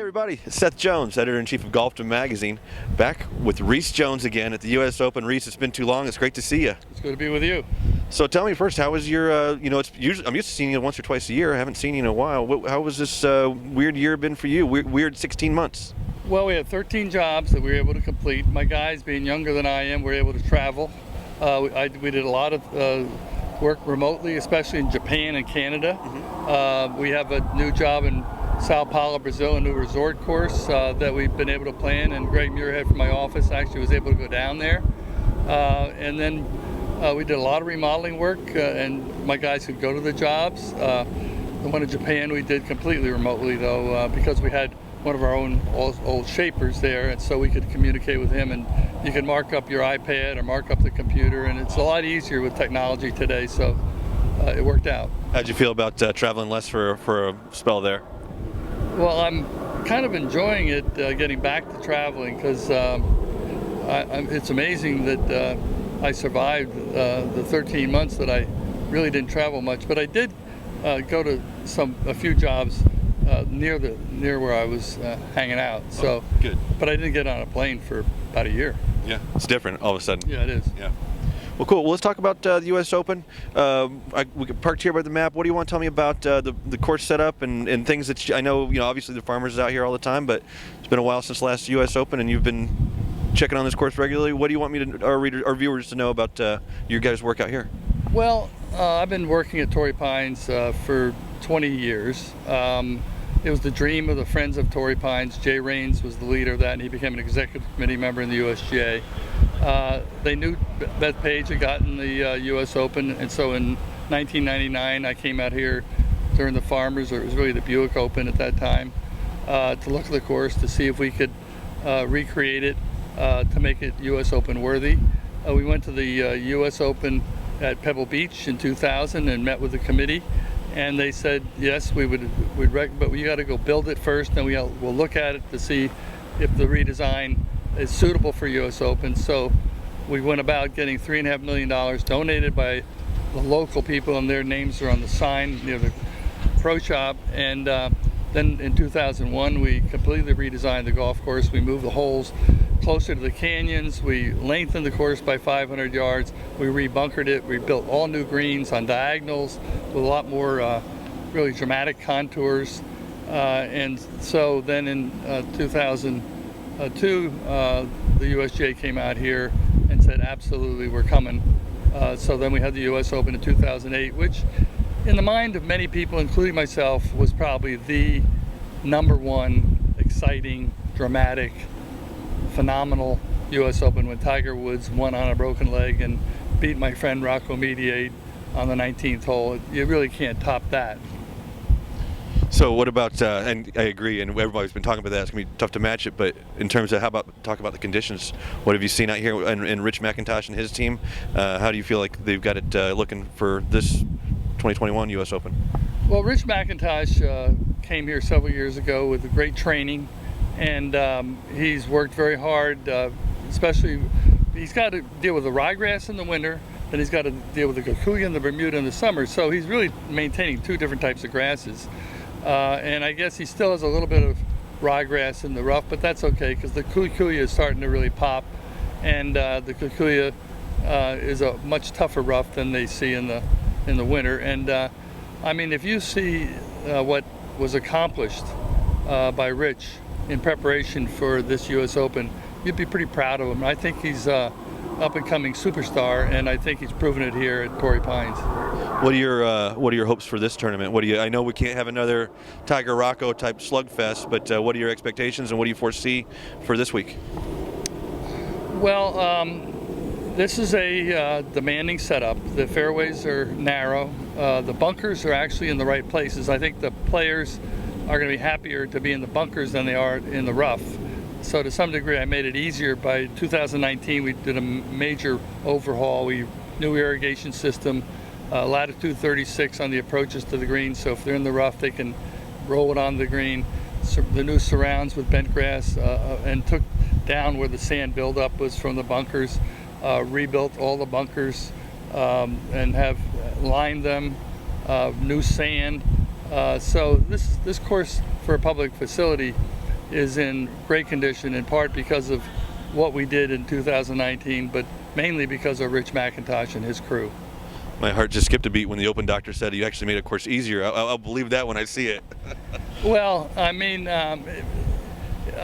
everybody, it's Seth Jones, editor-in-chief of Golfdom magazine, back with Rees Jones again at the U.S. Open. Rees, it's been too long. It's great to see you. It's good to be with you. So tell me first, how was your, it's usually, I'm used to seeing you once or twice a year. I haven't seen you in a while. How was this weird year been for you? Weird 16 months. Well, we had 13 jobs that we were able to complete. My guys, being younger than I am, were able to travel. We did a lot of work remotely, especially in Japan and Canada. We have a new job in Sao Paulo, Brazil, a new resort course that we've been able to plan, and Greg Muirhead from my office actually was able to go down there. And then we did a lot of remodeling work, and my guys could go to the jobs. The one in Japan we did completely remotely, though, because we had one of our own old shapers there, and so we could communicate with him, and you can mark up your iPad or mark up the computer, and it's a lot easier with technology today, so it worked out. How'd you feel about traveling less for a spell there? Well, I'm kind of enjoying it, getting back to traveling, because it's amazing that I survived the 13 months that I really didn't travel much, but I did go to a few jobs near where I was hanging out. So good. But I didn't get on a plane for about a year. Yeah, it's different all of a sudden. Yeah, it is. Yeah. Well, cool. Well, let's talk about the U.S. Open. We parked here by the map. What do you want to tell me about the course setup and things that I know? Obviously the Farmers is out here all the time, but it's been a while since the last U.S. Open, and you've been checking on this course regularly. What do you want me to our viewers to know about your guys' work out here? Well, I've been working at Torrey Pines for 20 years. It was the dream of the Friends of Torrey Pines. Jay Raines was the leader of that, and he became an executive committee member in the USGA. They knew Beth Page had gotten the U.S. Open, and so in 1999 I came out here during the Farmers, or it was really the Buick Open at that time, to look at the course to see if we could recreate it to make it U.S. Open worthy. We went to the U.S. Open at Pebble Beach in 2000 and met with the committee, and they said yes, but we got to go build it first, and we'll look at it to see if the redesign is suitable for U.S. Open. So we went about getting $3.5 million donated by the local people, and their names are on the sign near the pro shop. And then in 2001 we completely redesigned the golf course. We moved the holes closer to the canyons. We lengthened the course by 500 yards. We rebunkered it. We built all new greens on diagonals with a lot more really dramatic contours. And so then in 2002, the USGA came out here and said, absolutely, we're coming. So then we had the U.S. Open in 2008, which in the mind of many people, including myself, was probably the #1 exciting, dramatic, phenomenal U.S. Open when Tiger Woods won on a broken leg and beat my friend Rocco Mediate on the 19th hole. You really can't top that. So what about, and I agree, and everybody's been talking about that, it's going to be tough to match it, but in terms of talk about the conditions, what have you seen out here and Rich McIntosh and his team? How do you feel like they've got it looking for this 2021 U.S. Open? Well, Rich McIntosh came here several years ago with great training, and he's worked very hard, especially he's got to deal with the ryegrass in the winter, then he's got to deal with the kikuyu and the Bermuda in the summer, so he's really maintaining two different types of grasses. And I guess he still has a little bit of ryegrass in the rough, but that's okay because the kikuyu is starting to really pop, and the kikuyu is a much tougher rough than they see in the winter. And I mean, if you see what was accomplished by Rich in preparation for this U.S. Open, you'd be pretty proud of him. I think he's up-and-coming superstar, and I think he's proven it here at Torrey Pines. What are your hopes for this tournament? I know we can't have another Tiger Rocco type slugfest, but what are your expectations and what do you foresee for this week? Well, this is a demanding setup. The fairways are narrow. The bunkers are actually in the right places. I think the players are going to be happier to be in the bunkers than they are in the rough. So to some degree I made it easier. By 2019 we did a major overhaul. New irrigation system, latitude 36 on the approaches to the green, so if they're in the rough they can roll it on the green. So the new surrounds with bent grass, and took down where the sand buildup was from the bunkers, rebuilt all the bunkers, and have lined them, new sand. So this course for a public facility is in great condition, in part because of what we did in 2019, but mainly because of Rich McIntosh and his crew. My heart just skipped a beat when the Open Doctor said you actually made a course easier. I'll believe that when I see it. Well, I mean,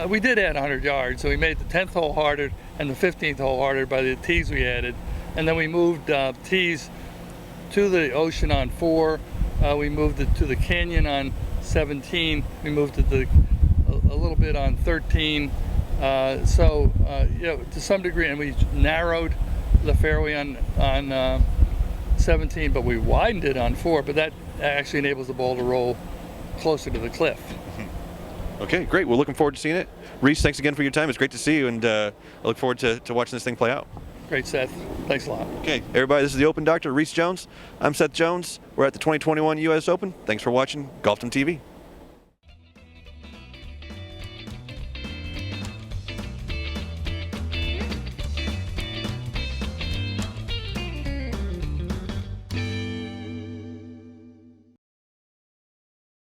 we did add 100 yards, so we made the 10th hole harder and the 15th hole harder by the tees we added. And then we moved tees to the ocean on 4. We moved it to the canyon on 17. We moved it a little bit on 13. So, you know, to some degree, and we narrowed the fairway on 17, but we widened it on 4. But that actually enables the ball to roll closer to the cliff. Okay, great. We're looking forward to seeing it. Rees, thanks again for your time. It's great to see you, and I look forward to watching this thing play out. Great, Seth. Thanks a lot. Okay, everybody, this is the Open Doctor Rees Jones. I'm Seth Jones. We're at the 2021 U.S. Open. Thanks for watching Golfdom TV.